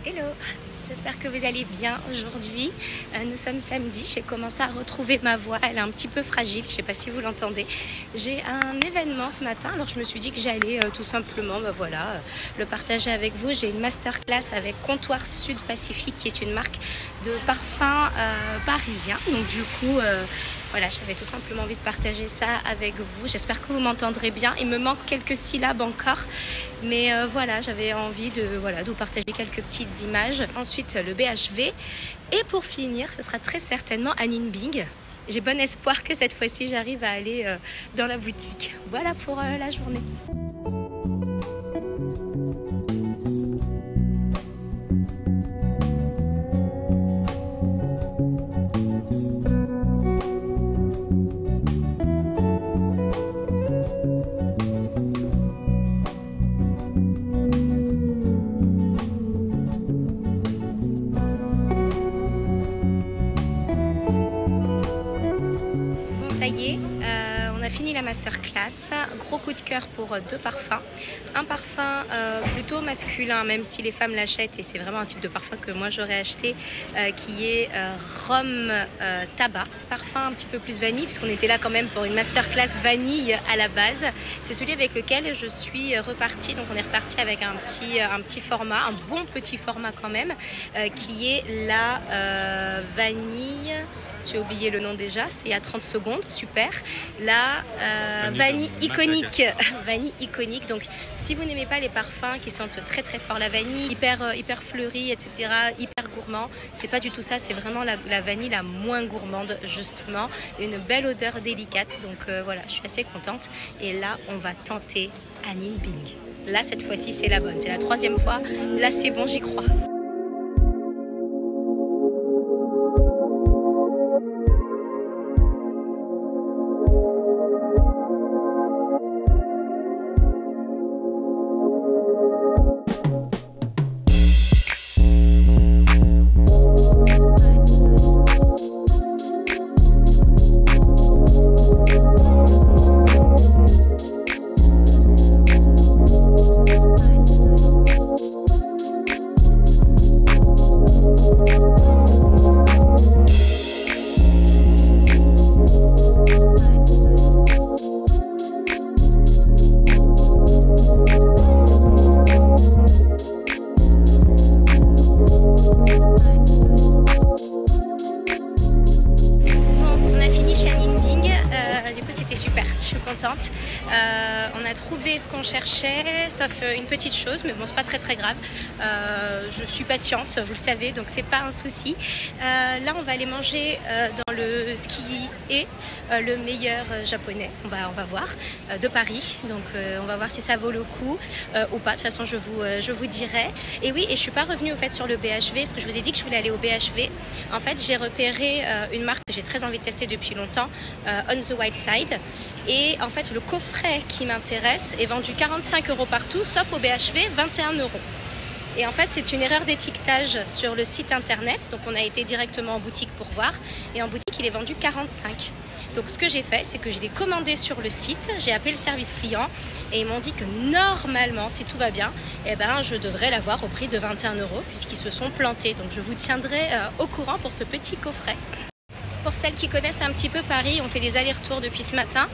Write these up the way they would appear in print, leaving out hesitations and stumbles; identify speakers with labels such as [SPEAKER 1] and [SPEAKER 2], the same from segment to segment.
[SPEAKER 1] Hello, j'espère que vous allez bien aujourd'hui. Nous sommes samedi, j'ai commencé à retrouver ma voix, elle est un petit peu fragile, je ne sais pas si vous l'entendez. J'ai un événement ce matin, alors je me suis dit que j'allais tout simplement le partager avec vous. J'ai une masterclass avec Comptoir Sud Pacifique qui est une marque de parfum parisien. Donc du coup, voilà, j'avais tout simplement envie de partager ça avec vous. J'espère que vous m'entendrez bien. Il me manque quelques syllabes encore. Mais voilà, j'avais envie de vous partager quelques petites images. Ensuite, le BHV. Et pour finir, ce sera très certainement à Ninh-Binh. J'ai bon espoir que cette fois-ci, j'arrive à aller dans la boutique. Voilà pour la journée. Ça y est, on a fini la masterclass. Gros coup de cœur pour deux parfums. Un parfum plutôt masculin, même si les femmes l'achètent, et c'est vraiment un type de parfum que moi j'aurais acheté, qui est Rhum Tabac. Parfum un petit peu plus vanille, puisqu'on était là quand même pour une masterclass vanille à la base. C'est celui avec lequel je suis repartie. Donc on est reparti avec un petit format, un bon petit format quand même, qui est la vanille. J'ai oublié le nom déjà, c'était il y a 30 secondes, super. La vanille iconique. Vanille iconique. Donc si vous n'aimez pas les parfums qui sentent très très fort la vanille, hyper fleurie, etc., hyper gourmand, c'est pas du tout ça, c'est vraiment la vanille la moins gourmande justement. Une belle odeur délicate, donc voilà, je suis assez contente. Et là, on va tenter à Ninh-Binh. Là, cette fois-ci, c'est la bonne, c'est la 3e fois. Là, c'est bon, j'y crois. On a trouvé ce qu'on cherchait, sauf une petite chose, mais bon, c'est pas très grave. Je suis patiente, vous le savez, donc c'est pas un souci. Là, on va aller manger dans ce qui est le meilleur japonais, on va voir, de Paris. Donc on va voir si ça vaut le coup ou pas. De toute façon, je vous dirai. Et oui, et je suis pas revenue au fait sur le BHV, parce que je vous ai dit que je voulais aller au BHV. En fait, j'ai repéré une marque que j'ai très envie de tester depuis longtemps, On the Wild Side. Et en fait, le coffret qui m'intéresse est vendu 45 € partout, sauf au BHV, 21 €. Et en fait, c'est une erreur d'étiquetage sur le site internet. Donc, on a été directement en boutique pour voir. Et en boutique, il est vendu 45. Donc, ce que j'ai fait, c'est que je l'ai commandé sur le site. J'ai appelé le service client et ils m'ont dit que normalement, si tout va bien, eh ben, je devrais l'avoir au prix de 21 € puisqu'ils se sont plantés. Donc, je vous tiendrai au courant pour ce petit coffret. Pour celles qui connaissent un petit peu Paris, on fait des allers-retours depuis ce matin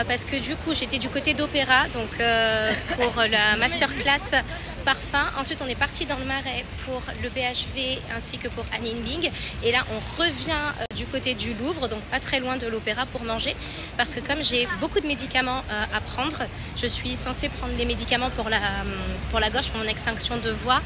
[SPEAKER 1] parce que du coup j'étais du côté d'Opéra donc pour la masterclass parfum. Ensuite on est parti dans le Marais pour le BHV ainsi que pour Ninh-Binh. Et là on revient du côté du Louvre, donc pas très loin de l'Opéra pour manger. Parce que comme j'ai beaucoup de médicaments à prendre, je suis censée prendre les médicaments pour la gorge, pour mon extinction de voix,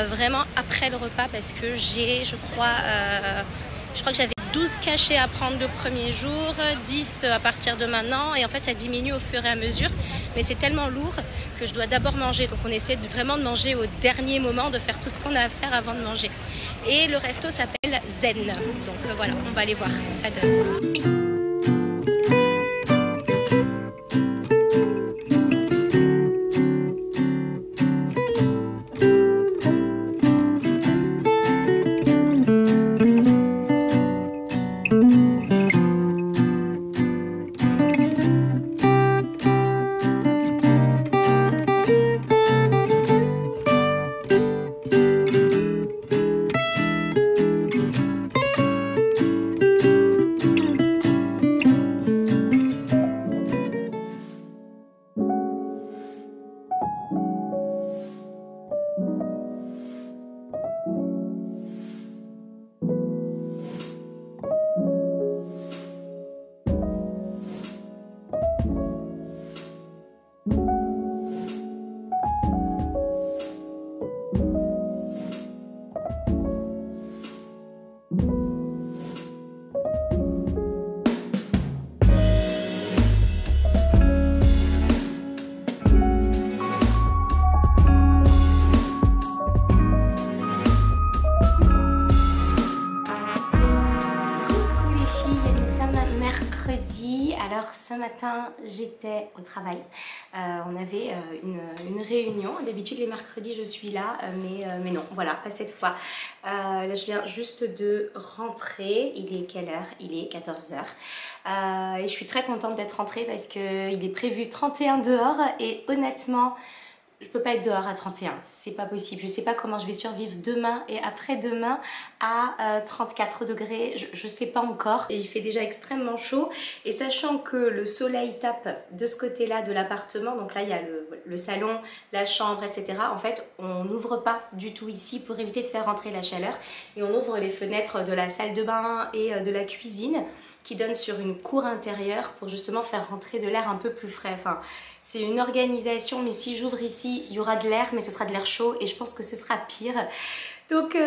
[SPEAKER 1] vraiment après le repas parce que je crois que j'avais 12 cachets à prendre le premier jour, 10 à partir de maintenant, et en fait ça diminue au fur et à mesure, mais c'est tellement lourd que je dois d'abord manger, donc on essaie vraiment de manger au dernier moment, de faire tout ce qu'on a à faire avant de manger. Et le resto s'appelle Zen, donc voilà, on va aller voir ce que ça donne. Alors ce matin j'étais au travail, on avait une réunion, d'habitude les mercredis je suis là, mais non, voilà, pas cette fois. Là je viens juste de rentrer, il est quelle heure? Il est 14 h. Et je suis très contente d'être rentrée parce qu'il est prévu 31 dehors et honnêtement, je peux pas être dehors à 31, c'est pas possible. Je sais pas comment je vais survivre demain et après-demain à 34 degrés, je sais pas encore. Et il fait déjà extrêmement chaud et sachant que le soleil tape de ce côté-là de l'appartement, donc là il y a le salon, la chambre, etc. En fait, on n'ouvre pas du tout ici pour éviter de faire rentrer la chaleur et on ouvre les fenêtres de la salle de bain et de la cuisine qui donne sur une cour intérieure pour justement faire rentrer de l'air un peu plus frais. Enfin, c'est une organisation, mais si j'ouvre ici, il y aura de l'air, mais ce sera de l'air chaud et je pense que ce sera pire. Donc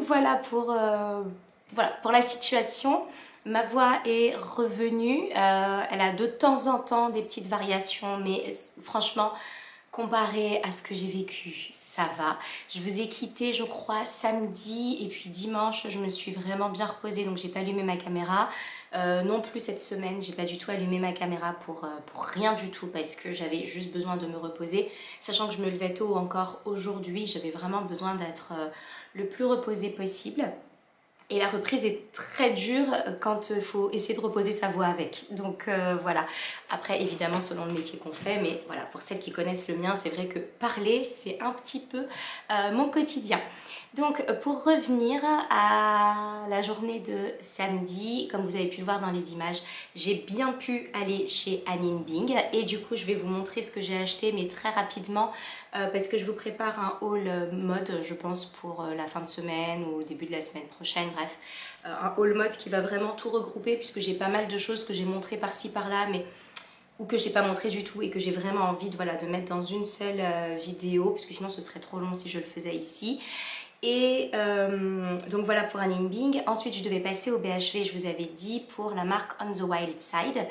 [SPEAKER 1] voilà pour la situation. Ma voix est revenue, elle a de temps en temps des petites variations, mais franchement, comparé à ce que j'ai vécu, ça va. Je vous ai quitté, je crois, samedi et puis dimanche, je me suis vraiment bien reposée, donc j'ai pas allumé ma caméra. Non plus cette semaine, j'ai pas du tout allumé ma caméra pour rien du tout parce que j'avais juste besoin de me reposer. Sachant que je me levais tôt encore aujourd'hui, j'avais vraiment besoin d'être le plus reposée possible. Et la reprise est très dure quand il faut essayer de reposer sa voix avec. Donc voilà. Après, évidemment, selon le métier qu'on fait, mais voilà, pour celles qui connaissent le mien, c'est vrai que parler, c'est un petit peu mon quotidien. Donc pour revenir à la journée de samedi, comme vous avez pu le voir dans les images, j'ai bien pu aller chez Anine Bing et du coup je vais vous montrer ce que j'ai acheté mais très rapidement parce que je vous prépare un haul mode je pense pour la fin de semaine ou au début de la semaine prochaine, bref un haul mode qui va vraiment tout regrouper puisque j'ai pas mal de choses que j'ai montrées par-ci par-là mais ou que j'ai pas montré du tout et que j'ai vraiment envie de, voilà, de mettre dans une seule vidéo puisque sinon ce serait trop long si je le faisais ici. Et donc voilà pour Anine Bing. Ensuite je devais passer au BHV, je vous avais dit, pour la marque On the Wild Side.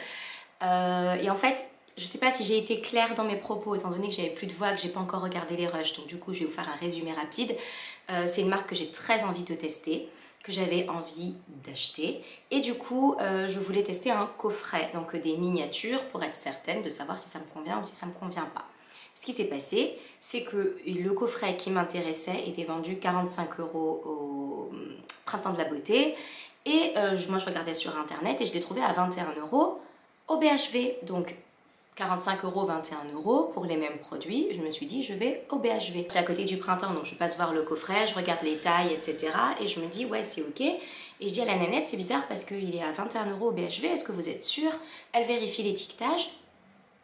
[SPEAKER 1] Et en fait, je sais pas si j'ai été claire dans mes propos étant donné que j'avais plus de voix, que j'ai pas encore regardé les rushs. Donc du coup je vais vous faire un résumé rapide. C'est une marque que j'ai très envie de tester, que j'avais envie d'acheter. Et du coup je voulais tester un coffret, donc des miniatures pour être certaine de savoir si ça me convient ou si ça me convient pas. Ce qui s'est passé, c'est que le coffret qui m'intéressait était vendu 45 € au Printemps de la Beauté. Et moi, je regardais sur Internet et je l'ai trouvé à 21 € au BHV. Donc 45 €, 21 € pour les mêmes produits. Je me suis dit, je vais au BHV. C'est à côté du printemps, donc je passe voir le coffret, je regarde les tailles, etc. Et je me dis, ouais, c'est ok. Et je dis à la nanette, c'est bizarre parce qu'il est à 21 € au BHV. Est-ce que vous êtes sûre? Elle vérifie l'étiquetage.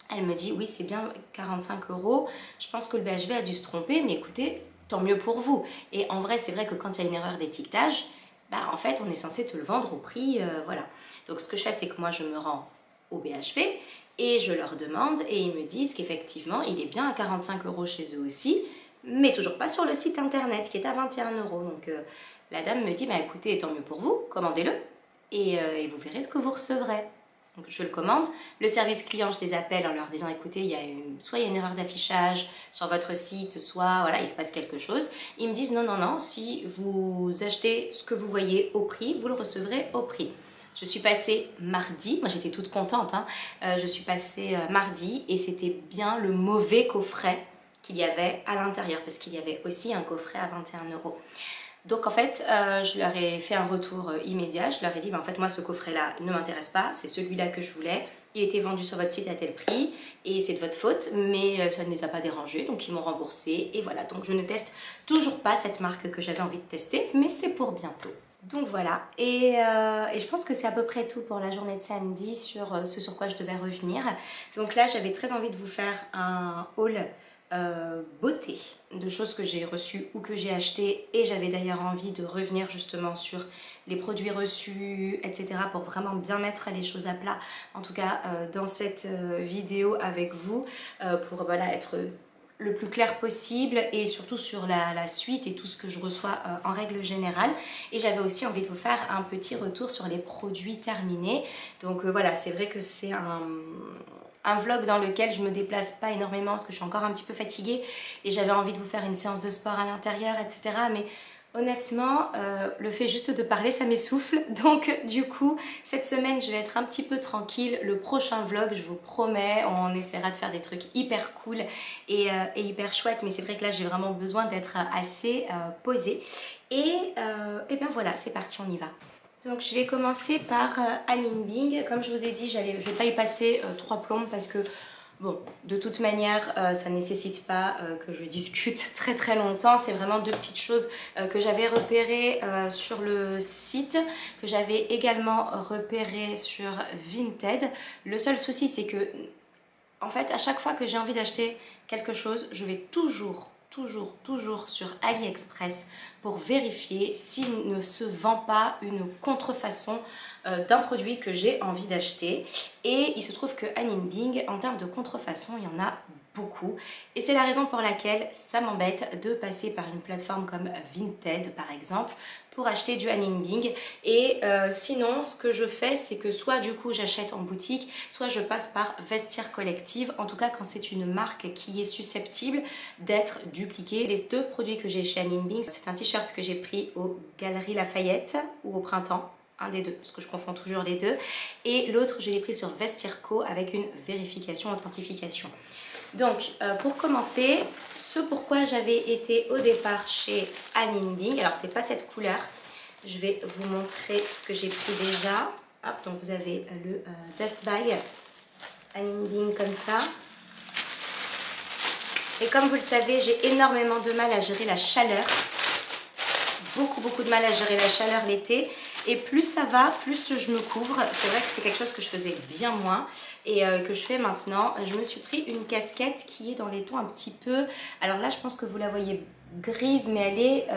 [SPEAKER 1] Elle me dit oui c'est bien 45 €, je pense que le BHV a dû se tromper mais écoutez tant mieux pour vous. Et en vrai c'est vrai que quand il y a une erreur d'étiquetage, bah en fait on est censé te le vendre au prix, voilà. Donc ce que je fais c'est que moi je me rends au BHV et je leur demande et ils me disent qu'effectivement il est bien à 45 € chez eux aussi, mais toujours pas sur le site internet qui est à 21 €. Donc la dame me dit bah écoutez tant mieux pour vous, commandez-le et vous verrez ce que vous recevrez. Donc je le commande, le service client je les appelle en leur disant écoutez soit il y a une erreur d'affichage sur votre site, soit voilà il se passe quelque chose. Ils me disent non, si vous achetez ce que vous voyez au prix, vous le recevrez au prix. Je suis passée mardi, moi j'étais toute contente, hein. Je suis passée mardi et c'était bien le mauvais coffret qu'il y avait à l'intérieur parce qu'il y avait aussi un coffret à 21 €. Donc en fait, je leur ai fait un retour immédiat, je leur ai dit en fait moi ce coffret là ne m'intéresse pas, c'est celui-là que je voulais, il était vendu sur votre site à tel prix et c'est de votre faute mais ça ne les a pas dérangés donc ils m'ont remboursé et voilà. Donc je ne teste toujours pas cette marque que j'avais envie de tester mais c'est pour bientôt. Donc voilà, et je pense que c'est à peu près tout pour la journée de samedi sur ce sur quoi je devais revenir. Donc là j'avais très envie de vous faire un haul beauté de choses que j'ai reçues ou que j'ai achetées et j'avais d'ailleurs envie de revenir justement sur les produits reçus etc pour vraiment bien mettre les choses à plat en tout cas dans cette vidéo avec vous pour voilà être le plus clair possible et surtout sur la suite et tout ce que je reçois en règle générale. Et j'avais aussi envie de vous faire un petit retour sur les produits terminés. Donc voilà, c'est vrai que c'est un vlog dans lequel je me déplace pas énormément parce que je suis encore un petit peu fatiguée et j'avais envie de vous faire une séance de sport à l'intérieur etc. Mais Honnêtement, le fait juste de parler, ça m'essouffle. Donc du coup, cette semaine, je vais être un petit peu tranquille. Le prochain vlog, je vous promets, on essaiera de faire des trucs hyper cool et hyper chouettes. Mais c'est vrai que là, j'ai vraiment besoin d'être assez posée. Et bien voilà, c'est parti, on y va. Donc je vais commencer par Anine Bing. Comme je vous ai dit, je ne vais pas y passer 3 plombes parce que bon, de toute manière, ça ne nécessite pas que je discute très longtemps. C'est vraiment 2 petites choses que j'avais repérées sur le site, que j'avais également repérées sur Vinted. Le seul souci, c'est que, en fait, à chaque fois que j'ai envie d'acheter quelque chose, je vais toujours sur AliExpress pour vérifier s'il ne se vend pas une contrefaçon d'un produit que j'ai envie d'acheter. Et il se trouve que Anine Bing, en termes de contrefaçon, il y en a beaucoup. Et c'est la raison pour laquelle ça m'embête de passer par une plateforme comme Vinted, par exemple, pour acheter du Anine Bing. Et sinon, ce que je fais, c'est que soit du coup j'achète en boutique, soit je passe par Vestiaire Collective, en tout cas quand c'est une marque qui est susceptible d'être dupliquée. Les 2 produits que j'ai chez Anine Bing, c'est un t-shirt que j'ai pris aux Galeries Lafayette ou au printemps. Un des 2, parce que je confonds toujours les 2. Et l'autre, je l'ai pris sur Vestiaire Co avec une vérification, authentification. Donc, pour commencer, ce pourquoi j'avais été au départ chez Anine Bing. Alors, c'est pas cette couleur. Je vais vous montrer ce que j'ai pris déjà. Hop, donc vous avez le Dust Bag Anine Bing comme ça. Et comme vous le savez, j'ai énormément de mal à gérer la chaleur. Beaucoup de mal à gérer la chaleur l'été. Et plus ça va, plus je me couvre. C'est vrai que c'est quelque chose que je faisais bien moins et que je fais maintenant. Je me suis pris une casquette qui est dans les tons un petit peu... Alors là, je pense que vous la voyez grise, mais elle est...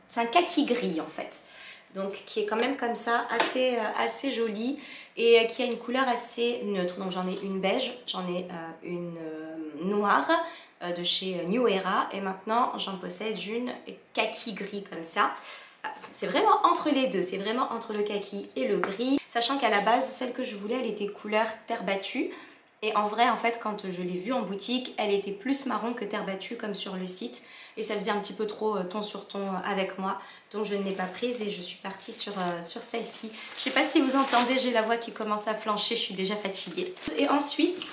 [SPEAKER 1] c'est un kaki gris en fait. Donc qui est quand même comme ça, assez jolie et qui a une couleur assez neutre. Donc j'en ai une beige, j'en ai une noire de chez New Era et maintenant j'en possède une kaki gris comme ça. C'est vraiment entre les deux, c'est vraiment entre le kaki et le gris. Sachant qu'à la base, celle que je voulais, elle était couleur terre battue. Et en vrai, en fait, quand je l'ai vue en boutique, elle était plus marron que terre battue comme sur le site. Et ça faisait un petit peu trop ton sur ton avec moi. Donc je ne l'ai pas prise et je suis partie sur celle-ci. Je sais pas si vous entendez, j'ai la voix qui commence à flancher, je suis déjà fatiguée. Et ensuite...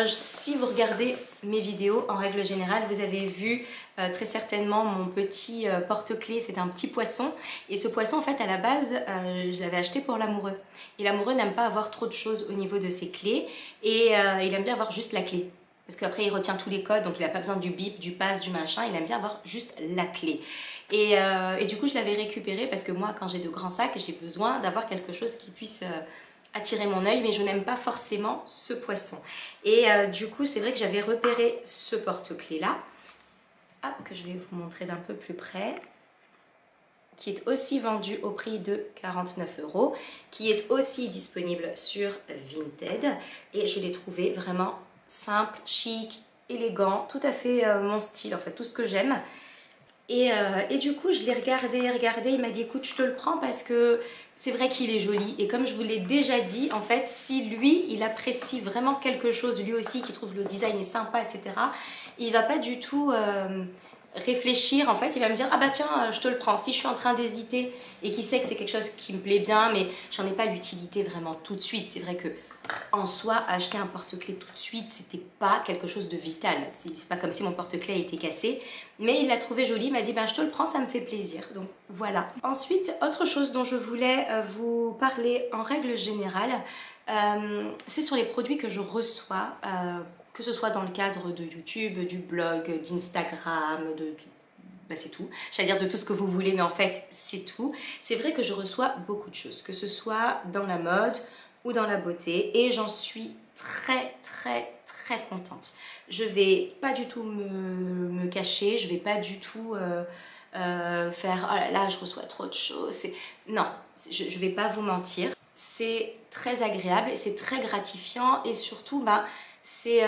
[SPEAKER 1] si vous regardez mes vidéos, en règle générale, vous avez vu très certainement mon petit porte-clés, c'est un petit poisson. Et ce poisson, en fait, à la base, je l'avais acheté pour l'amoureux. Et l'amoureux n'aime pas avoir trop de choses au niveau de ses clés. Et il aime bien avoir juste la clé. Parce qu'après, il retient tous les codes, donc il n'a pas besoin du bip, du pass, du machin. Il aime bien avoir juste la clé. Et du coup, je l'avais récupéré parce que moi, quand j'ai de grands sacs, j'ai besoin d'avoir quelque chose qui puisse... attirer mon œil, mais je n'aime pas forcément ce poisson. Et du coup, c'est vrai que j'avais repéré ce porte-clés là, que je vais vous montrer d'un peu plus près, qui est aussi vendu au prix de 49 €, qui est aussi disponible sur Vinted, et je l'ai trouvé vraiment simple, chic, élégant, tout à fait mon style, en fait, tout ce que j'aime. Et du coup, je l'ai regardé, il m'a dit écoute, je te le prends parce que c'est vrai qu'il est joli. Et comme je vous l'ai déjà dit, en fait, si lui, il apprécie vraiment quelque chose, lui aussi, qui trouve le design est sympa, etc., il va pas du tout réfléchir. En fait, il va me dire ah bah tiens, je te le prends. Si je suis en train d'hésiter et qu'il sait que c'est quelque chose qui me plaît bien, mais j'en ai pas l'utilité vraiment tout de suite. C'est vrai que en soi, acheter un porte-clés tout de suite, c'était pas quelque chose de vital. C'est pas comme si mon porte-clés était cassé. Mais il l'a trouvé joli, il m'a dit ben je te le prends, ça me fait plaisir. Donc voilà. Ensuite, autre chose dont je voulais vous parler en règle générale, c'est sur les produits que je reçois, que ce soit dans le cadre de YouTube, du blog, d'Instagram, ben c'est tout. J'allais dire de tout ce que vous voulez, mais en fait, c'est tout. C'est vrai que je reçois beaucoup de choses, que ce soit dans la mode ou dans la beauté, et j'en suis très contente. Je vais pas du tout me cacher, je vais pas du tout faire oh là là je reçois trop de choses. Non, je vais pas vous mentir, c'est très agréable, c'est très gratifiant et surtout bah, c'est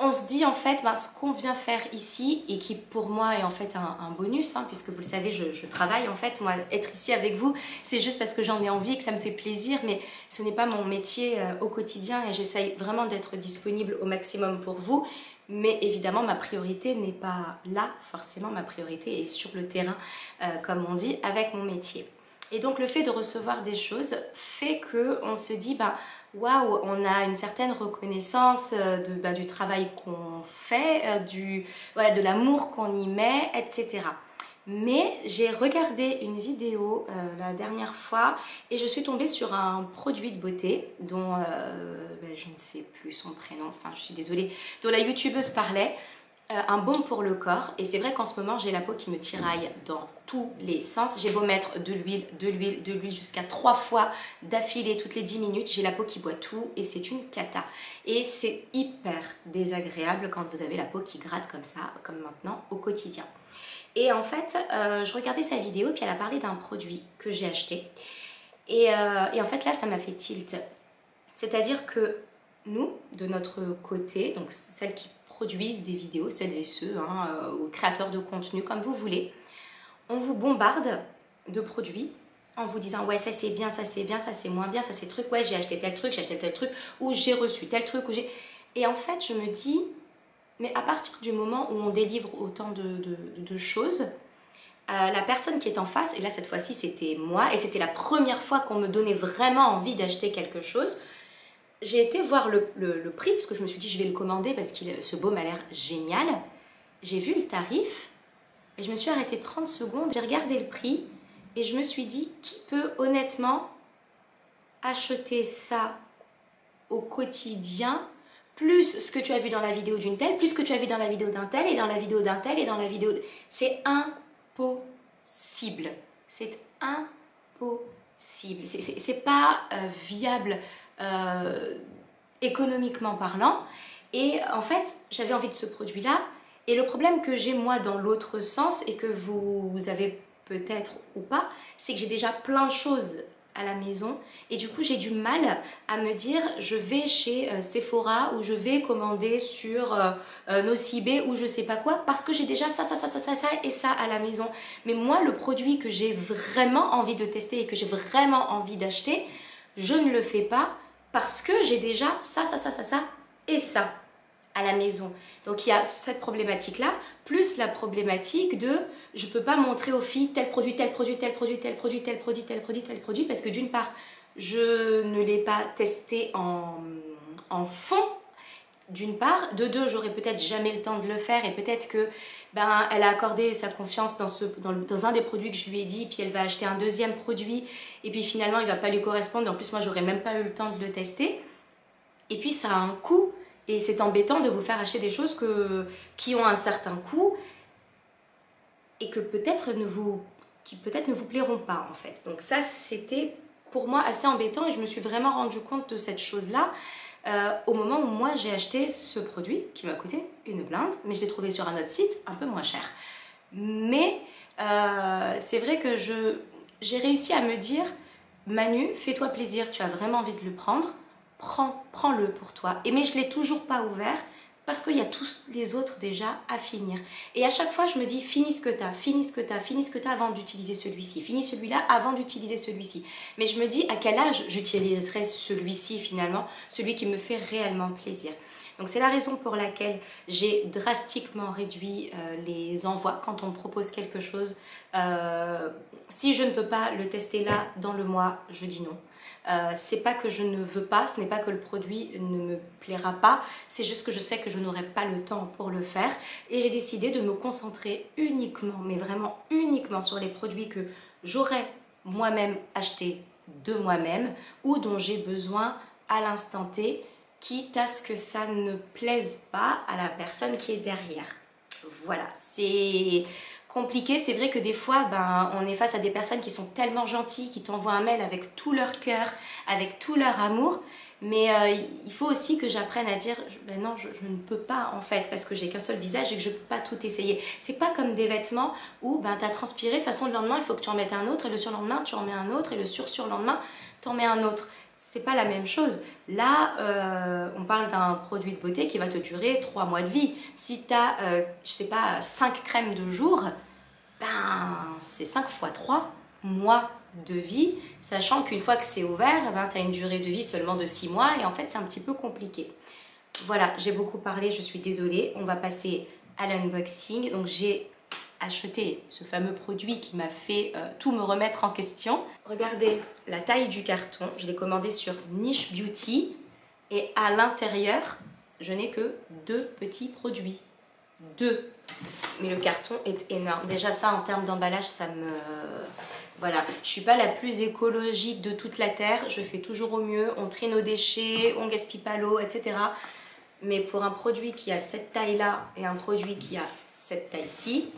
[SPEAKER 1] on se dit en fait ce qu'on vient faire ici et qui pour moi est en fait un bonus, hein, puisque vous le savez je travaille en fait, moi être ici avec vous c'est juste parce que j'en ai envie et que ça me fait plaisir, mais ce n'est pas mon métier au quotidien et j'essaye vraiment d'être disponible au maximum pour vous, mais évidemment ma priorité n'est pas là, forcément ma priorité est sur le terrain comme on dit avec mon métier. Et donc le fait de recevoir des choses fait qu'on se dit waouh, on a une certaine reconnaissance du travail qu'on fait, voilà, de l'amour qu'on y met, etc. Mais j'ai regardé une vidéo la dernière fois et je suis tombée sur un produit de beauté dont je ne sais plus son prénom, enfin je suis désolée, dont la youtubeuse parlait. Un baume pour le corps, et c'est vrai qu'en ce moment j'ai la peau qui me tiraille dans tous les sens. J'ai beau mettre de l'huile jusqu'à 3 fois d'affilée toutes les 10 minutes, j'ai la peau qui boit tout et c'est une cata. Et c'est hyper désagréable quand vous avez la peau qui gratte comme ça, comme maintenant au quotidien. Et en fait, je regardais sa vidéo puis elle a parlé d'un produit que j'ai acheté. Et en fait là ça m'a fait tilt. C'est-à-dire que nous, de notre côté, donc celles qui produisent des vidéos, celles et ceux, ou créateurs de contenu, comme vous voulez, on vous bombarde de produits en vous disant ouais ça c'est bien, ça c'est bien, ça c'est moins bien, ça c'est truc, ouais j'ai acheté tel truc, ou j'ai reçu tel truc, ou j'ai... Et en fait je me dis, mais à partir du moment où on délivre autant de choses, la personne qui est en face, et là cette fois-ci c'était moi, et c'était la première fois qu'on me donnait vraiment envie d'acheter quelque chose, j'ai été voir le prix, parce que je me suis dit je vais le commander parce que ce baume a l'air génial. J'ai vu le tarif et je me suis arrêtée 30 secondes, j'ai regardé le prix et je me suis dit qui peut honnêtement acheter ça au quotidien, plus ce que tu as vu dans la vidéo d'une telle, plus ce que tu as vu dans la vidéo d'un tel et dans la vidéo d'un tel et dans la vidéo... C'est impossible. C'est impossible. C'est pas viable économiquement parlant. Et en fait, j'avais envie de ce produit-là. Et le problème que j'ai moi dans l'autre sens et que vous avez peut-être ou pas, c'est que j'ai déjà plein de choses à la maison et du coup j'ai du mal à me dire je vais chez Sephora ou je vais commander sur Nocibé ou je sais pas quoi parce que j'ai déjà ça et ça à la maison. Mais moi le produit que j'ai vraiment envie de tester et que j'ai vraiment envie d'acheter, je ne le fais pas parce que j'ai déjà ça et ça à la maison. Donc il y a cette problématique là, plus la problématique de je peux pas montrer aux filles tel produit, parce que d'une part je ne l'ai pas testé en fond, d'une part, de deux j'aurais peut-être jamais le temps de le faire et peut-être que elle a accordé sa confiance dans un des produits que je lui ai dit, puis elle va acheter un deuxième produit et puis finalement il va pas lui correspondre, en plus moi j'aurais même pas eu le temps de le tester et puis ça a un coût. Et c'est embêtant de vous faire acheter des choses qui ont un certain coût et que peut-être ne vous plairont pas en fait. Donc ça c'était pour moi assez embêtant et je me suis vraiment rendu compte de cette chose-là au moment où moi j'ai acheté ce produit qui m'a coûté une blinde, mais je l'ai trouvé sur un autre site un peu moins cher. Mais c'est vrai que j'ai réussi à me dire Manu, fais-toi plaisir, tu as vraiment envie de le prendre. Prends-le pour toi. Mais je ne l'ai toujours pas ouvert parce qu'il y a tous les autres déjà à finir. Et à chaque fois, je me dis, finis ce que tu as, finis ce que tu as, finis ce que tu as avant d'utiliser celui-ci, finis celui-là avant d'utiliser celui-ci. Mais je me dis, à quel âge j'utiliserai celui-ci finalement, celui qui me fait réellement plaisir. Donc c'est la raison pour laquelle j'ai drastiquement réduit les envois quand on me propose quelque chose. Si je ne peux pas le tester là dans le mois, je dis non. C'est pas que je ne veux pas, ce n'est pas que le produit ne me plaira pas, c'est juste que je sais que je n'aurai pas le temps pour le faire et j'ai décidé de me concentrer uniquement, mais vraiment uniquement sur les produits que j'aurais moi-même achetés de moi-même ou dont j'ai besoin à l'instant T, quitte à ce que ça ne plaise pas à la personne qui est derrière. Voilà, c'est compliqué, c'est vrai que des fois on est face à des personnes qui sont tellement gentilles, qui t'envoient un mail avec tout leur cœur, avec tout leur amour, mais il faut aussi que j'apprenne à dire non, je ne peux pas en fait, parce que j'ai qu'un seul visage et que je ne peux pas tout essayer. C'est pas comme des vêtements où tu as transpiré, de toute façon le lendemain il faut que tu en mettes un autre, et le surlendemain tu en mets un autre, et le surlendemain tu en mets un autre.
[SPEAKER 2] c'est pas la même chose. Là, on parle d'un produit de beauté qui va te durer 3 mois de vie. Si tu as, je sais pas, 5 crèmes de jour, ben, c'est 5 fois 3 mois de vie, sachant qu'une fois que c'est ouvert, ben, tu as une durée de vie seulement de 6 mois et en fait, c'est un petit peu compliqué. Voilà, j'ai beaucoup parlé, je suis désolée. On va passer à l'unboxing. Donc, j'ai acheté ce fameux produit qui m'a fait tout me remettre en question. Regardez la taille du carton, je l'ai commandé sur Niche Beauty et à l'intérieur, je n'ai que 2 petits produits. 2. Mais le carton est énorme. Déjà ça, en termes d'emballage, ça me... Voilà, je suis pas la plus écologique de toute la terre, je fais toujours au mieux, on trie nos déchets, on gaspille pas l'eau, etc. Mais pour un produit qui a cette taille-là et un produit qui a cette taille-ci,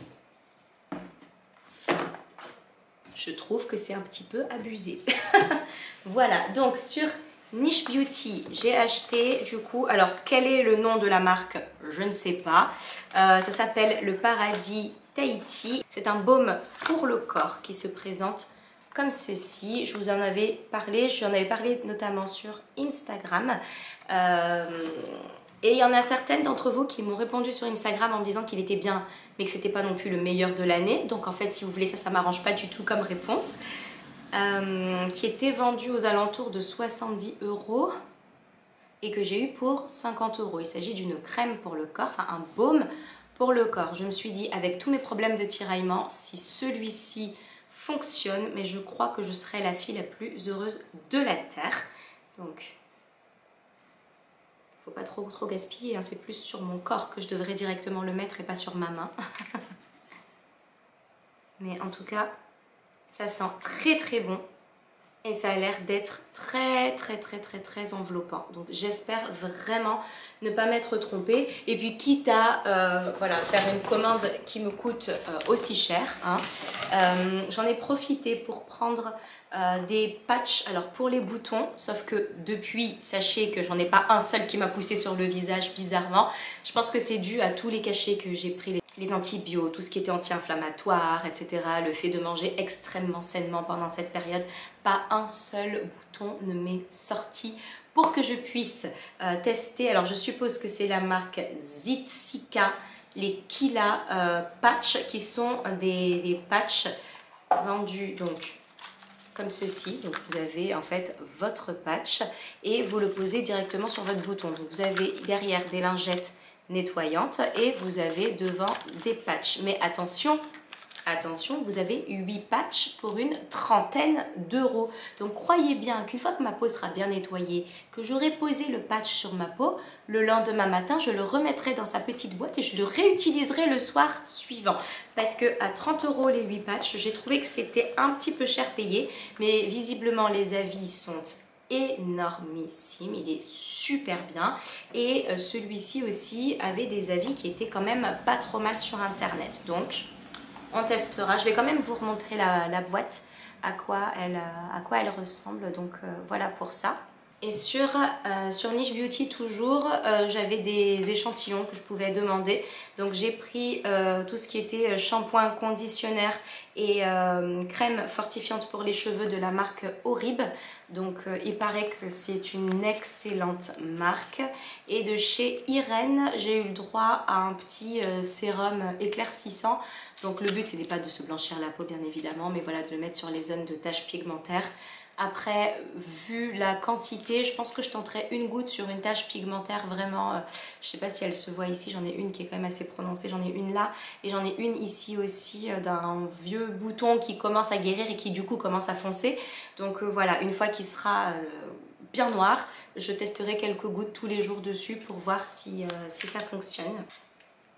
[SPEAKER 2] je trouve que c'est un petit peu abusé. Voilà, donc sur Niche Beauty, j'ai acheté du coup, alors quel est le nom de la marque? Je ne sais pas. Ça s'appelle le Paradis Tahiti. C'est un baume pour le corps qui se présente comme ceci. Je vous en avais parlé, je vous en avais parlé notamment sur Instagram. Et il y en a certaines d'entre vous qui m'ont répondu sur Instagram en me disant qu'il était bien, mais que c'était pas non plus le meilleur de l'année. Donc en fait, si vous voulez ça m'arrange pas du tout comme réponse. Qui était vendu aux alentours de 70 € et que j'ai eu pour 50 €. Il s'agit d'une crème pour le corps, enfin un baume pour le corps. Je me suis dit, avec tous mes problèmes de tiraillement, si celui-ci fonctionne, mais je crois que je serai la fille la plus heureuse de la Terre. Donc, faut pas trop gaspiller, hein. C'est plus sur mon corps que je devrais directement le mettre et pas sur ma main. Mais en tout cas, ça sent très très bon et ça a l'air d'être très enveloppant. Donc j'espère vraiment ne pas m'être trompée. Et puis quitte à voilà, faire une commande qui me coûte aussi cher, hein, j'en ai profité pour prendre des patchs alors pour les boutons, sauf que depuis, sachez que j'en ai pas un seul qui m'a poussé sur le visage bizarrement. Je pense que c'est dû à tous les cachets que j'ai pris, les antibiotiques, tout ce qui était anti-inflammatoire, etc. Le fait de manger extrêmement sainement pendant cette période, pas un seul bouton ne m'est sorti pour que je puisse tester. Alors je suppose que c'est la marque Zitsika, les Kila patchs, qui sont des patchs vendus donc comme ceci. Donc vous avez en fait votre patch et vous le posez directement sur votre bouton. Donc vous avez derrière des lingettes nettoyantes et vous avez devant des patchs. Mais attention, attention, vous avez 8 patchs pour une trentaine d'euros. Donc croyez bien qu'une fois que ma peau sera bien nettoyée, que j'aurai posé le patch sur ma peau, le lendemain matin, je le remettrai dans sa petite boîte et je le réutiliserai le soir suivant. Parce que à 30 € les 8 patchs, j'ai trouvé que c'était un petit peu cher payé. Mais visiblement, les avis sont énormissime, il est super bien et celui-ci aussi avait des avis qui étaient quand même pas trop mal sur internet, donc on testera. Je vais quand même vous remontrer la boîte, à quoi elle ressemble, donc voilà pour ça. Et sur Niche Beauty toujours, j'avais des échantillons que je pouvais demander. Donc j'ai pris tout ce qui était shampoing, conditionnaire et crème fortifiante pour les cheveux de la marque Horib. Donc il paraît que c'est une excellente marque. Et de chez Irène, j'ai eu le droit à un petit sérum éclaircissant. Donc le but n'est pas de se blanchir la peau bien évidemment, mais voilà, de le mettre sur les zones de taches pigmentaires. Après, vu la quantité, je pense que je tenterai une goutte sur une tache pigmentaire vraiment, je sais pas si elle se voit ici, j'en ai une qui est quand même assez prononcée, j'en ai une là et j'en ai une ici aussi d'un vieux bouton qui commence à guérir et qui du coup commence à foncer. Donc voilà, une fois qu'il sera bien noir, je testerai quelques gouttes tous les jours dessus pour voir si ça fonctionne.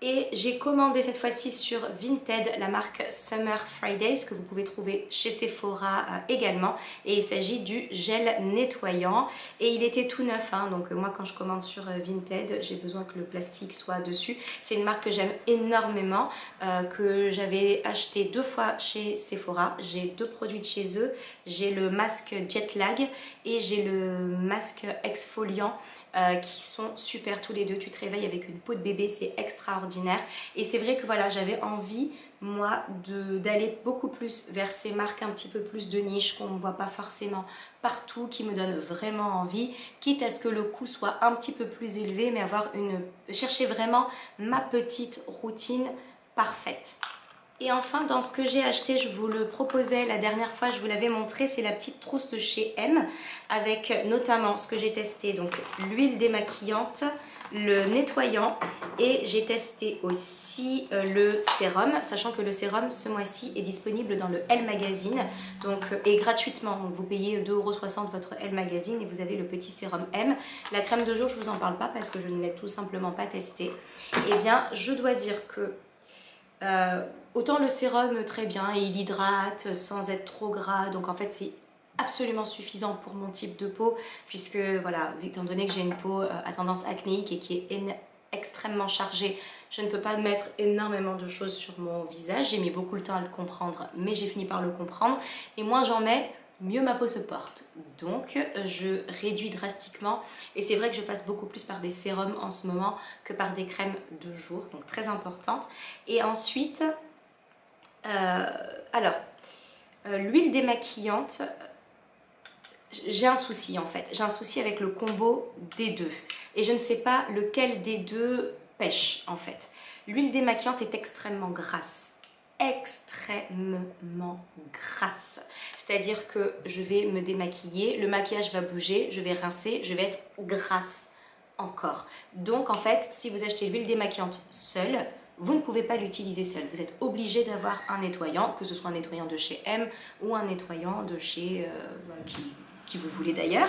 [SPEAKER 2] Et j'ai commandé cette fois-ci sur Vinted la marque Summer Fridays que vous pouvez trouver chez Sephora également. Et il s'agit du gel nettoyant. Et il était tout neuf, hein, donc moi quand je commande sur Vinted, j'ai besoin que le plastique soit dessus. C'est une marque que j'aime énormément, que j'avais acheté 2 fois chez Sephora. J'ai 2 produits de chez eux. J'ai le masque Jet Lag et j'ai le masque exfoliant. Qui sont super tous les deux. Tu te réveilles avec une peau de bébé, c'est extraordinaire. extraordinaire. Et c'est vrai que voilà, j'avais envie, moi, d'aller beaucoup plus vers ces marques un petit peu plus de niche qu'on ne voit pas forcément partout, qui me donnent vraiment envie, quitte à ce que le coût soit un petit peu plus élevé, mais chercher vraiment ma petite routine parfaite. Et enfin, dans ce que j'ai acheté, je vous le proposais la dernière fois, je vous l'avais montré, c'est la petite trousse de chez M, avec notamment ce que j'ai testé, donc l'huile démaquillante, le nettoyant, et j'ai testé aussi le sérum, sachant que le sérum ce mois-ci est disponible dans le Elle Magazine, donc, et gratuitement, donc vous payez 2,60 € votre Elle Magazine et vous avez le petit sérum M. La crème de jour, je vous en parle pas parce que je ne l'ai tout simplement pas testée. Eh bien, je dois dire que autant le sérum très bien, il hydrate sans être trop gras, donc en fait c'est absolument suffisant pour mon type de peau, puisque voilà, étant donné que j'ai une peau à tendance acnéique et qui est extrêmement chargée, je ne peux pas mettre énormément de choses sur mon visage. J'ai mis beaucoup de temps à le comprendre, mais j'ai fini par le comprendre, et moins j'en mets, mieux ma peau se porte. Donc je réduis drastiquement, et c'est vrai que je passe beaucoup plus par des sérums en ce moment que par des crèmes de jour, donc très importante. Et ensuite, l'huile démaquillante, j'ai un souci en fait, j'ai un souci avec le combo des deux, et je ne sais pas lequel des deux pêche en fait. L'huile démaquillante est extrêmement grasse, c'est-à-dire que je vais me démaquiller, le maquillage va bouger, je vais rincer, je vais être grasse encore. Donc en fait, si vous achetez l'huile démaquillante seule, vous ne pouvez pas l'utiliser seule, vous êtes obligé d'avoir un nettoyant, que ce soit un nettoyant de chez M ou un nettoyant de chez qui vous voulez d'ailleurs,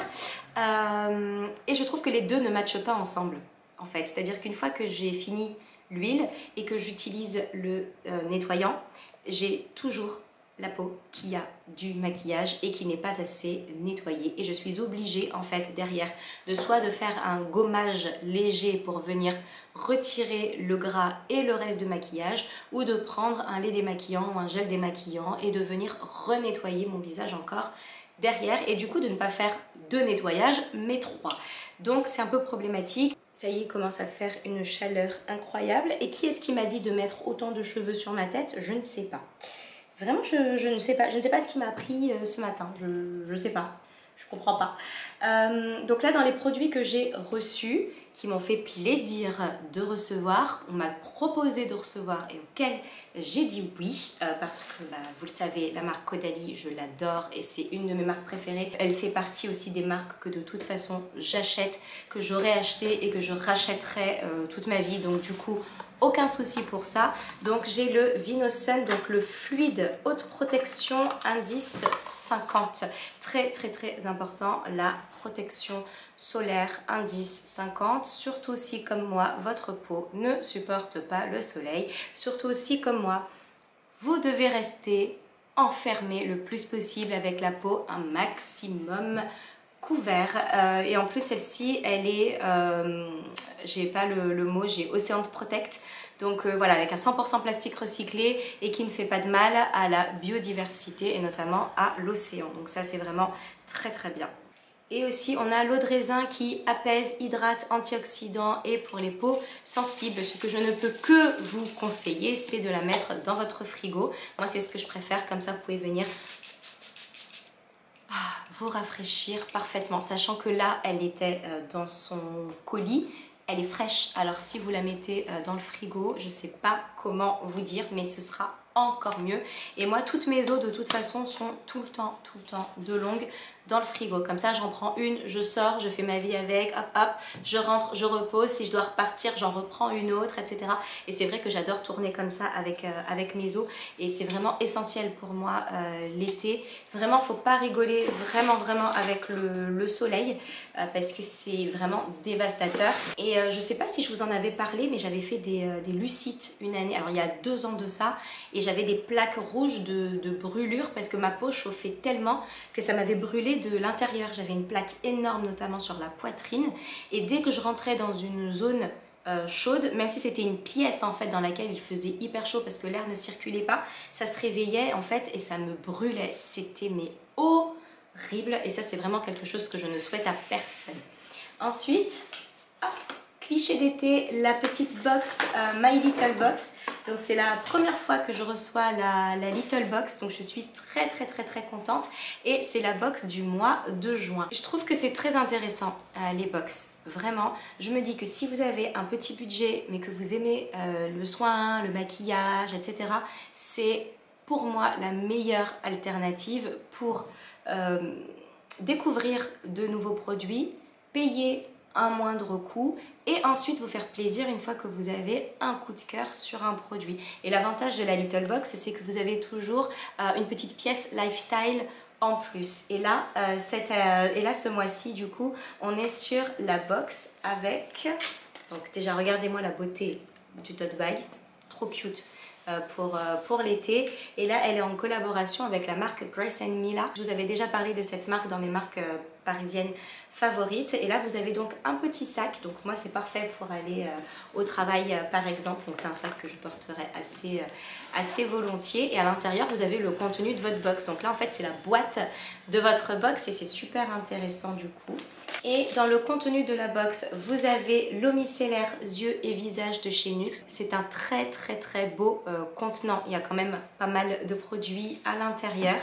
[SPEAKER 2] et je trouve que les deux ne matchent pas ensemble en fait, c'est-à-dire qu'une fois que j'ai fini l'huile et que j'utilise le nettoyant, j'ai toujours la peau qui a du maquillage et qui n'est pas assez nettoyée, et je suis obligée en fait derrière de soit de faire un gommage léger pour venir retirer le gras et le reste de maquillage, ou de prendre un lait démaquillant ou un gel démaquillant et de venir renettoyer mon visage encore derrière, et du coup de ne pas faire 2 nettoyages mais 3. Donc c'est un peu problématique. Ça y est, il commence à faire une chaleur incroyable. Et qui est-ce qui m'a dit de mettre autant de cheveux sur ma tête? Je ne sais pas. Vraiment, je ne sais pas. Je ne sais pas ce qui m'a pris ce matin. Je ne sais pas. Je comprends pas. Donc là, dans les produits que j'ai reçus, qui m'ont fait plaisir de recevoir, on m'a proposé de recevoir et auquel j'ai dit oui, parce que vous le savez, la marque Caudalie, je l'adore et c'est une de mes marques préférées. Elle fait partie aussi des marques que de toute façon j'achète, que j'aurais acheté et que je rachèterai toute ma vie. Donc du coup, aucun souci pour ça. Donc j'ai le Vinosun, donc le fluide haute protection indice 50. Très important, la protection solaire indice 50. Surtout si comme moi, votre peau ne supporte pas le soleil. Surtout si comme moi, vous devez rester enfermé le plus possible avec la peau un maximum couvert, et en plus celle-ci elle est j'ai pas le mot, j'ai Ocean Protect, donc voilà, avec un 100% plastique recyclé et qui ne fait pas de mal à la biodiversité et notamment à l'océan, donc ça c'est vraiment très bien. Et aussi on a l'eau de raisin qui apaise, hydrate, antioxydant, et pour les peaux sensibles, ce que je ne peux que vous conseiller, c'est de la mettre dans votre frigo. Moi c'est ce que je préfère, comme ça vous pouvez venir vous rafraîchir parfaitement, sachant que là elle était dans son colis, elle est fraîche. Alors si vous la mettez dans le frigo, je sais pas comment vous dire, mais ce sera encore mieux. Et moi toutes mes eaux de toute façon sont tout le temps de longue dans le frigo, comme ça j'en prends une, je sors, je fais ma vie avec, hop, je rentre, je repose, si je dois repartir j'en reprends une autre, etc. Et c'est vrai que j'adore tourner comme ça avec mes eaux, et c'est vraiment essentiel pour moi l'été. Vraiment faut pas rigoler vraiment avec le soleil, parce que c'est vraiment dévastateur. Et je sais pas si je vous en avais parlé, mais j'avais fait des lucites une année, alors il y a 2 ans de ça, et j'avais des plaques rouges de brûlure parce que ma peau chauffait tellement que ça m'avait brûlé de l'intérieur. J'avais une plaque énorme notamment sur la poitrine, et dès que je rentrais dans une zone chaude, même si c'était une pièce en fait dans laquelle il faisait hyper chaud parce que l'air ne circulait pas, ça se réveillait en fait et ça me brûlait. C'était mais horrible, et ça c'est vraiment quelque chose que je ne souhaite à personne. Ensuite, hop, cliché d'été, la petite box My Little Box. Donc c'est la première fois que je reçois la Little Box, donc je suis très contente. Et c'est la box du mois de juin. Je trouve que c'est très intéressant les box, vraiment. Je me dis que si vous avez un petit budget mais que vous aimez le soin, le maquillage, etc. c'est pour moi la meilleure alternative pour découvrir de nouveaux produits, payer un moindre coût et ensuite vous faire plaisir une fois que vous avez un coup de cœur sur un produit. Et l'avantage de la Little Box, c'est que vous avez toujours une petite pièce lifestyle en plus. Et là, ce mois-ci, du coup, on est sur la box avec... Donc déjà, regardez-moi la beauté du tote bag, trop cute. Pour l'été, et là elle est en collaboration avec la marque Grace Mila. Je vous avais déjà parlé de cette marque dans mes marques parisiennes favorites, et là vous avez donc un petit sac, donc moi c'est parfait pour aller au travail par exemple, donc c'est un sac que je porterai assez volontiers, et à l'intérieur vous avez le contenu de votre box, donc là en fait c'est la boîte de votre box et c'est super intéressant du coup. Et dans le contenu de la box, vous avez l'eau micellaire yeux et visage de chez NYX. C'est un très beau contenant. Il y a quand même pas mal de produits à l'intérieur.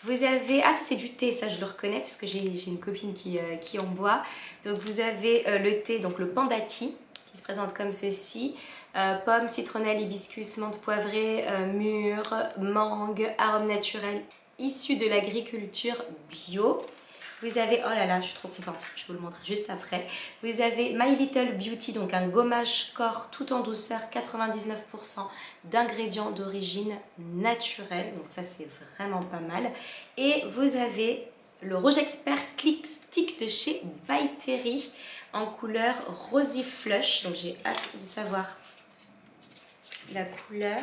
[SPEAKER 2] Vous avez... Ah, ça c'est du thé, ça je le reconnais parce que j'ai une copine qui en boit. Donc vous avez le thé, donc le Panda Tea, qui se présente comme ceci. Pomme, citronnelle, hibiscus, menthe poivrée, mûre, mangue, arôme naturel, issu de l'agriculture bio. Vous avez, oh là là, je suis trop contente, je vous le montre juste après. Vous avez My Little Beauty, donc un gommage corps tout en douceur, 99% d'ingrédients d'origine naturelle. Donc ça, c'est vraiment pas mal. Et vous avez le rouge expert Click Stick de chez By Terry en couleur Rosy Flush. Donc j'ai hâte de savoir la couleur.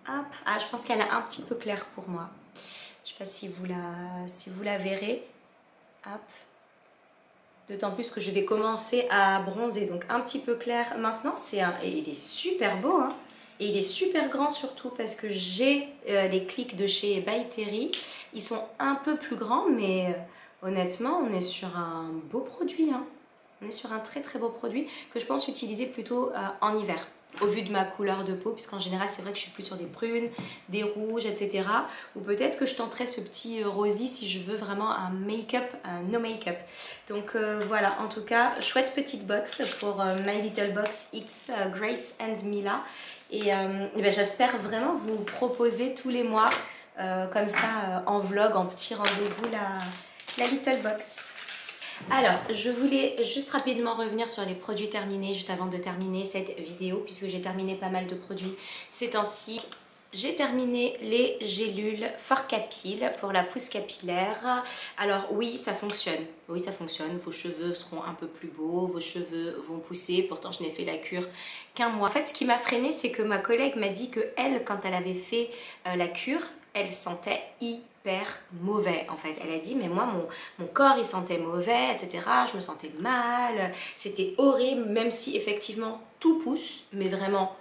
[SPEAKER 2] Hop. Ah, je pense qu'elle est un petit peu claire pour moi. Je ne sais pas si vous la verrez. Hop. D'autant plus que je vais commencer à bronzer. Donc un petit peu clair. Maintenant, il est super beau. Hein, et il est super grand surtout parce que j'ai les clics de chez By Terry. Ils sont un peu plus grands. Mais honnêtement, on est sur un beau produit. Hein. On est sur un très beau produit que je pense utiliser plutôt en hiver. Au vu de ma couleur de peau, puisqu'en général c'est vrai que je suis plus sur des prunes, des rouges, etc. Ou peut-être que je tenterai ce petit rosy si je veux vraiment un make-up, un no make-up. Donc voilà, en tout cas, chouette petite box pour My Little Box X Grace and Mila. Et ben, j'espère vraiment vous proposer tous les mois, comme ça, en vlog, en petit rendez-vous, la Little Box. Alors, je voulais juste rapidement revenir sur les produits terminés, juste avant de terminer cette vidéo, puisque j'ai terminé pas mal de produits ces temps-ci. J'ai terminé les gélules Fort Capil pour la pousse capillaire. Alors oui, ça fonctionne. Oui, ça fonctionne. Vos cheveux seront un peu plus beaux, vos cheveux vont pousser. Pourtant, je n'ai fait la cure qu'un mois. En fait, ce qui m'a freinée, c'est que ma collègue m'a dit que elle, quand elle avait fait la cure, elle sentait hyper mauvais en fait. Elle a dit mais moi mon corps il sentait mauvais, etc. Je me sentais mal, c'était horrible, même si effectivement tout pousse, mais vraiment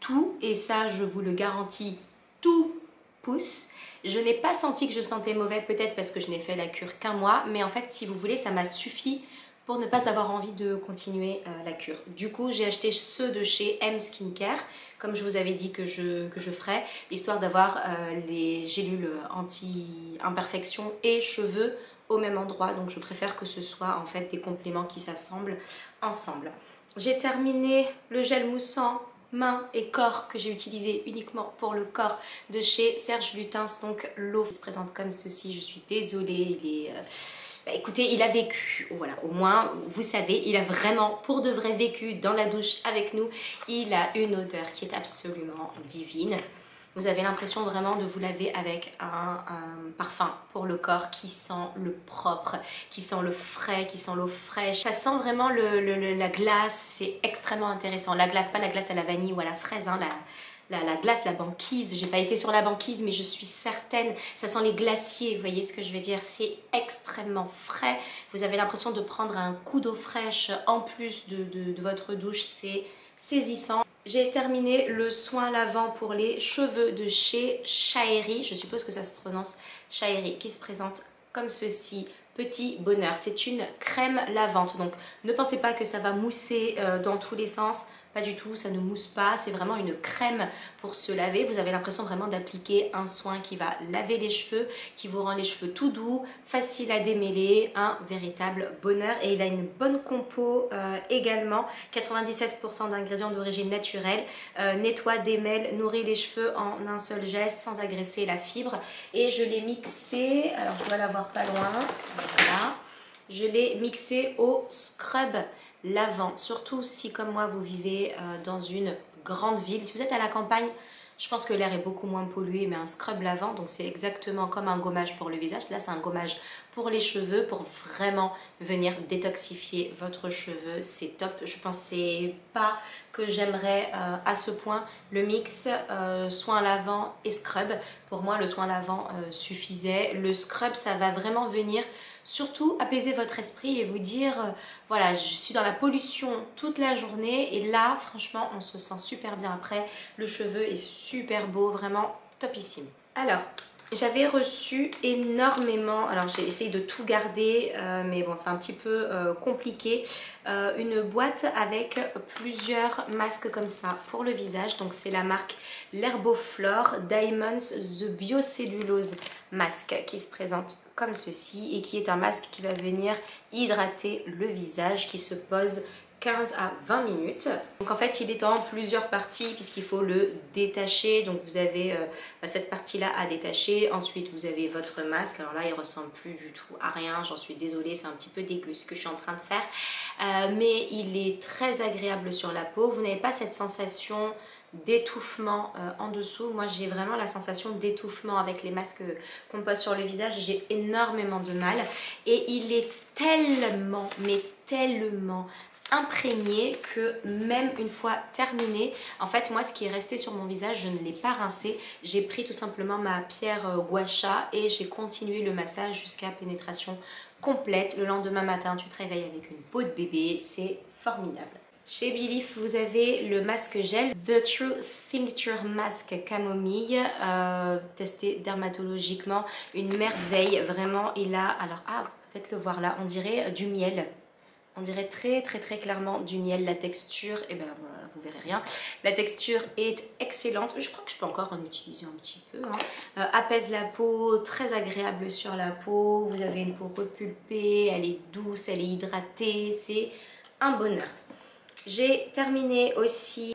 [SPEAKER 2] tout, et ça je vous le garantis, tout pousse. Je n'ai pas senti que je sentais mauvais, peut-être parce que je n'ai fait la cure qu'un mois, mais en fait si vous voulez ça m'a suffi pour ne pas avoir envie de continuer la cure. Du coup, j'ai acheté ceux de chez M Skincare, comme je vous avais dit que je ferais, histoire d'avoir les gélules anti-imperfection et cheveux au même endroit. Donc, je préfère que ce soit en fait des compléments qui s'assemblent ensemble. J'ai terminé le gel moussant main et corps que j'ai utilisé uniquement pour le corps de chez Serge Lutens. Donc, l'eau se présente comme ceci. Je suis désolée, il est... Bah, écoutez, il a vécu, voilà, au moins vous savez, il a vraiment pour de vrai vécu dans la douche avec nous. Il a une odeur qui est absolument divine. Vous avez l'impression vraiment de vous laver avec un parfum pour le corps qui sent le propre, qui sent le frais, qui sent l'eau fraîche. Ça sent vraiment la glace, c'est extrêmement intéressant. La glace, pas la glace à la vanille ou à la fraise, hein, la glace, la banquise. J'ai pas été sur la banquise, mais je suis certaine. Ça sent les glaciers, vous voyez ce que je veux dire? C'est extrêmement frais. Vous avez l'impression de prendre un coup d'eau fraîche en plus de votre douche. C'est saisissant. J'ai terminé le soin lavant pour les cheveux de chez Shaeri. Je suppose que ça se prononce Shaeri, qui se présente comme ceci. petit bonheur. C'est une crème lavante, donc ne pensez pas que ça va mousser dans tous les sens. Pas du tout, ça ne mousse pas, c'est vraiment une crème pour se laver. Vous avez l'impression vraiment d'appliquer un soin qui va laver les cheveux, qui vous rend les cheveux tout doux, facile à démêler, un véritable bonheur. Et il a une bonne compo également, 97% d'ingrédients d'origine naturelle, nettoie, démêle, nourrit les cheveux en un seul geste sans agresser la fibre. Et je l'ai mixé, alors je dois l'avoir pas loin, voilà. Je l'ai mixé au scrub lavant, surtout si comme moi vous vivez dans une grande ville. Si vous êtes à la campagne, je pense que l'air est beaucoup moins pollué, mais un scrub lavant, donc c'est exactement comme un gommage pour le visage. Là c'est un gommage pour les cheveux, pour vraiment venir détoxifier votre cheveu, c'est top. Je pensais pas que j'aimerais à ce point le mix soin lavant et scrub. Pour moi le soin lavant suffisait. Le scrub ça va vraiment venir surtout apaiser votre esprit et vous dire voilà, je suis dans la pollution toute la journée et là franchement on se sent super bien après, le cheveu est super beau, vraiment topissime. Alors j'avais reçu énormément, alors j'ai essayé de tout garder mais bon c'est un petit peu compliqué, une boîte avec plusieurs masques comme ça pour le visage. Donc c'est la marque l'Herboflore Diamonds The Biocellulose Mask qui se présente comme ceci et qui est un masque qui va venir hydrater le visage, qui se pose 15 à 20 minutes. Donc en fait il est en plusieurs parties puisqu'il faut le détacher. Donc vous avez cette partie là à détacher, ensuite vous avez votre masque. Alors là il ressemble plus du tout à rien, j'en suis désolée, c'est un petit peu dégueu ce que je suis en train de faire, mais il est très agréable sur la peau. Vous n'avez pas cette sensation d'étouffement en dessous. Moi j'ai vraiment la sensation d'étouffement avec les masques qu'on pose sur le visage, j'ai énormément de mal et il est tellement mais tellement imprégné que même une fois terminé, en fait moi ce qui est resté sur mon visage je ne l'ai pas rincé, j'ai pris tout simplement ma pierre gua sha et j'ai continué le massage jusqu'à pénétration complète. Le lendemain matin tu te réveilles avec une peau de bébé, c'est formidable. Chez Belif, vous avez le masque gel The True Tincture Mask Camomille, testé dermatologiquement, une merveille, vraiment. Il a, alors, peut-être le voir là, on dirait du miel. On dirait très clairement du miel. La texture, et ben voilà, vous verrez rien. La texture est excellente. Je crois que je peux encore en utiliser un petit peu. Apaise la peau, très agréable sur la peau. Vous avez une peau repulpée, elle est douce, elle est hydratée. C'est un bonheur. J'ai terminé aussi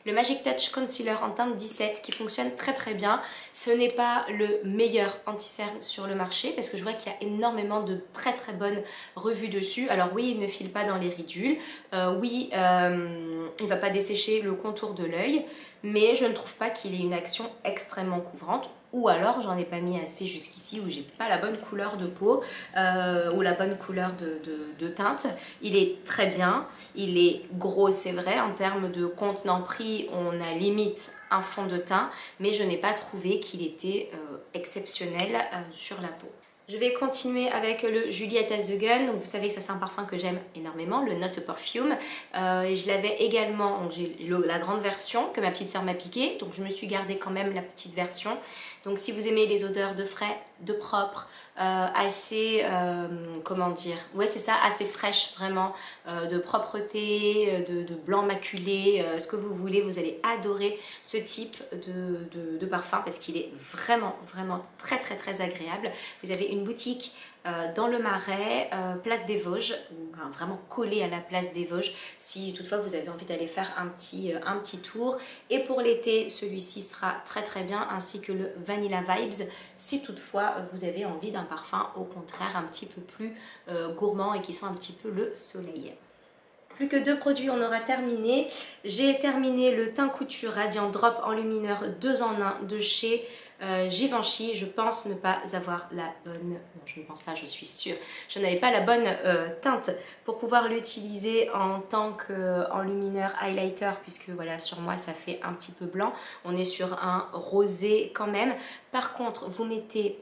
[SPEAKER 2] le Magic Touch Concealer en teinte 17 qui fonctionne très bien. Ce n'est pas le meilleur anti-cerne sur le marché parce que je vois qu'il y a énormément de très bonnes revues dessus. Alors oui, il ne file pas dans les ridules. Oui, il ne va pas dessécher le contour de l'œil. Mais je ne trouve pas qu'il ait une action extrêmement couvrante. Ou alors j'en ai pas mis assez jusqu'ici où j'ai pas la bonne couleur de peau ou la bonne couleur de teinte. Il est très bien, il est gros c'est vrai, en termes de contenant prix on a limite un fond de teint, mais je n'ai pas trouvé qu'il était exceptionnel sur la peau. Je vais continuer avec le Juliette Azeugen. Donc vous savez que ça c'est un parfum que j'aime énormément, le Not Perfume. Et je l'avais également, donc j'ai la grande version que ma petite soeur m'a piquée. Donc je me suis gardée quand même la petite version. Donc si vous aimez les odeurs de frais, de propre, assez, comment dire, ouais c'est ça, assez fraîche vraiment, de propreté, de blanc maculé, ce que vous voulez, vous allez adorer ce type de parfum parce qu'il est vraiment très agréable. Vous avez une boutique dans le Marais, place des Vosges, vraiment collé à la place des Vosges si toutefois vous avez envie d'aller faire un petit tour. Et pour l'été, celui-ci sera très bien, ainsi que le Vanilla Vibes si toutefois vous avez envie d'un parfum au contraire un petit peu plus gourmand et qui sent un petit peu le soleil. Plus que 2 produits, on aura terminé. J'ai terminé le Teint Couture Radiant Drop Enlumineur 2 en 1 de chez Givenchy. Je pense ne pas avoir la bonne... Non, je ne pense pas, je suis sûre. Je n'avais pas la bonne teinte pour pouvoir l'utiliser en tant qu'enlumineur highlighter, puisque voilà, sur moi, ça fait un petit peu blanc. On est sur un rosé quand même. Par contre, vous mettez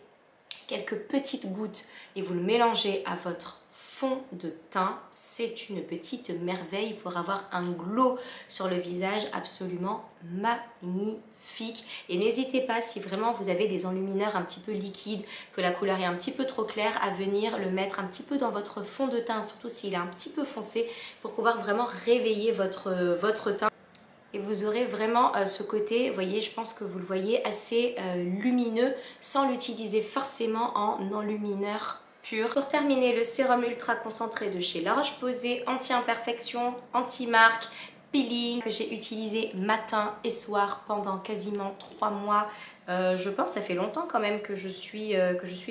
[SPEAKER 2] quelques petites gouttes et vous le mélangez à votre fond de teint, c'est une petite merveille pour avoir un glow sur le visage absolument magnifique. Et n'hésitez pas, si vraiment vous avez des enlumineurs un petit peu liquides, que la couleur est un petit peu trop claire, à venir le mettre un petit peu dans votre fond de teint, surtout s'il est un petit peu foncé, pour pouvoir vraiment réveiller votre teint. Et vous aurez vraiment ce côté, vous voyez, je pense que vous le voyez, assez lumineux, sans l'utiliser forcément en enlumineur pur. Pour terminer, le sérum ultra concentré de chez La Roche-Posay, anti-imperfection, anti-marque, peeling, que j'ai utilisé matin et soir pendant quasiment 3 mois. Je pense, ça fait longtemps quand même que je suis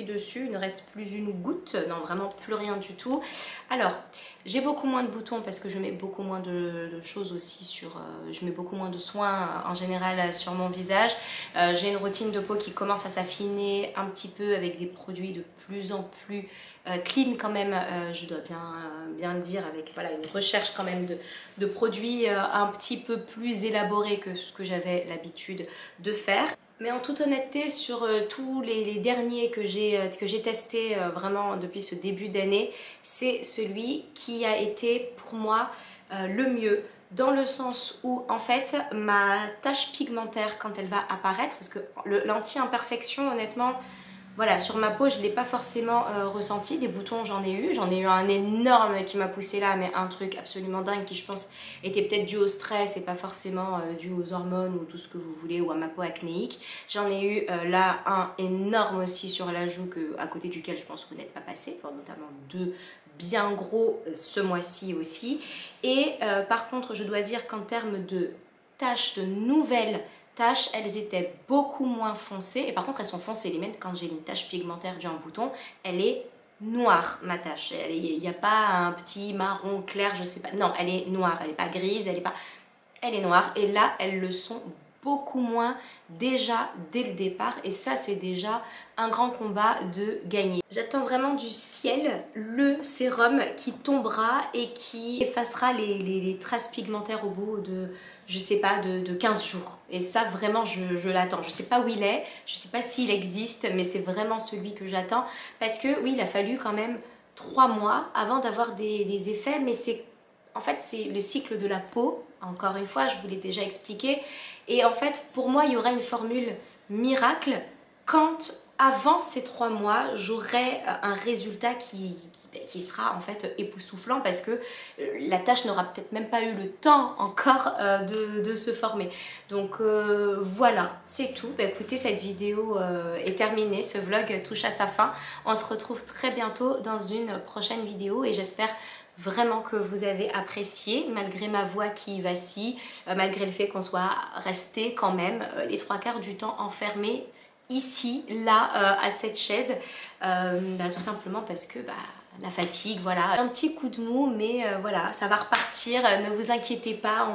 [SPEAKER 2] dessus. Il ne reste plus une goutte, non vraiment plus rien du tout. Alors, j'ai beaucoup moins de boutons parce que je mets beaucoup moins de choses aussi sur... je mets beaucoup moins de soins en général sur mon visage. J'ai une routine de peau qui commence à s'affiner un petit peu avec des produits de plus en plus clean quand même, je dois bien le dire, avec voilà, une recherche quand même de produits un petit peu plus élaborés que ce que j'avais l'habitude de faire. Mais en toute honnêteté, sur tous les derniers que j'ai testés vraiment depuis ce début d'année, c'est celui qui a été pour moi le mieux. Dans le sens où en fait ma tache pigmentaire quand elle va apparaître, parce que l'anti-imperfection honnêtement, voilà, sur ma peau je ne l'ai pas forcément ressenti. Des boutons j'en ai eu un énorme qui m'a poussé là, mais un truc absolument dingue qui je pense était peut-être dû au stress et pas forcément dû aux hormones ou tout ce que vous voulez, ou à ma peau acnéique. J'en ai eu là un énorme aussi sur la joue à côté duquel je pense que vous n'êtes pas passé, notamment 2 bien gros ce mois-ci aussi. Et par contre je dois dire qu'en termes de taches, de nouvelles taches, elles étaient beaucoup moins foncées, et par contre elles sont foncées, les miennes, quand j'ai une tache pigmentaire due à un bouton, elle est noire ma tache, il n'y a pas un petit marron clair, je sais pas, non, elle est noire, elle n'est pas grise, elle est noire, et là elles le sont beaucoup moins déjà dès le départ, et ça c'est déjà un grand combat de gagner. J'attends vraiment du ciel le sérum qui tombera et qui effacera les traces pigmentaires au bout de, je sais pas, de 15 jours. Et ça vraiment je l'attends. Je sais pas où il est, je sais pas s'il existe, mais c'est vraiment celui que j'attends. Parce que oui, il a fallu quand même 3 mois avant d'avoir des effets, mais en fait c'est le cycle de la peau. Encore une fois, je vous l'ai déjà expliqué. Et en fait, pour moi, il y aura une formule miracle quand, avant ces 3 mois, j'aurai un résultat qui sera en fait époustouflant, parce que la tache n'aura peut-être même pas eu le temps encore de se former. Donc voilà, c'est tout. Bah, écoutez, cette vidéo est terminée, ce vlog touche à sa fin. On se retrouve très bientôt dans une prochaine vidéo et j'espère vraiment que vous avez apprécié, malgré ma voix qui vacille, malgré le fait qu'on soit resté quand même les 3/4 du temps enfermé ici, là, à cette chaise, tout simplement parce que la fatigue, voilà, un petit coup de mou, mais voilà, ça va repartir, ne vous inquiétez pas,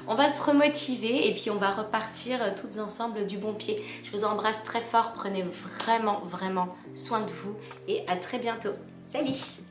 [SPEAKER 2] on va se remotiver et puis on va repartir toutes ensemble du bon pied. Je vous embrasse très fort, prenez vraiment soin de vous et à très bientôt. Salut!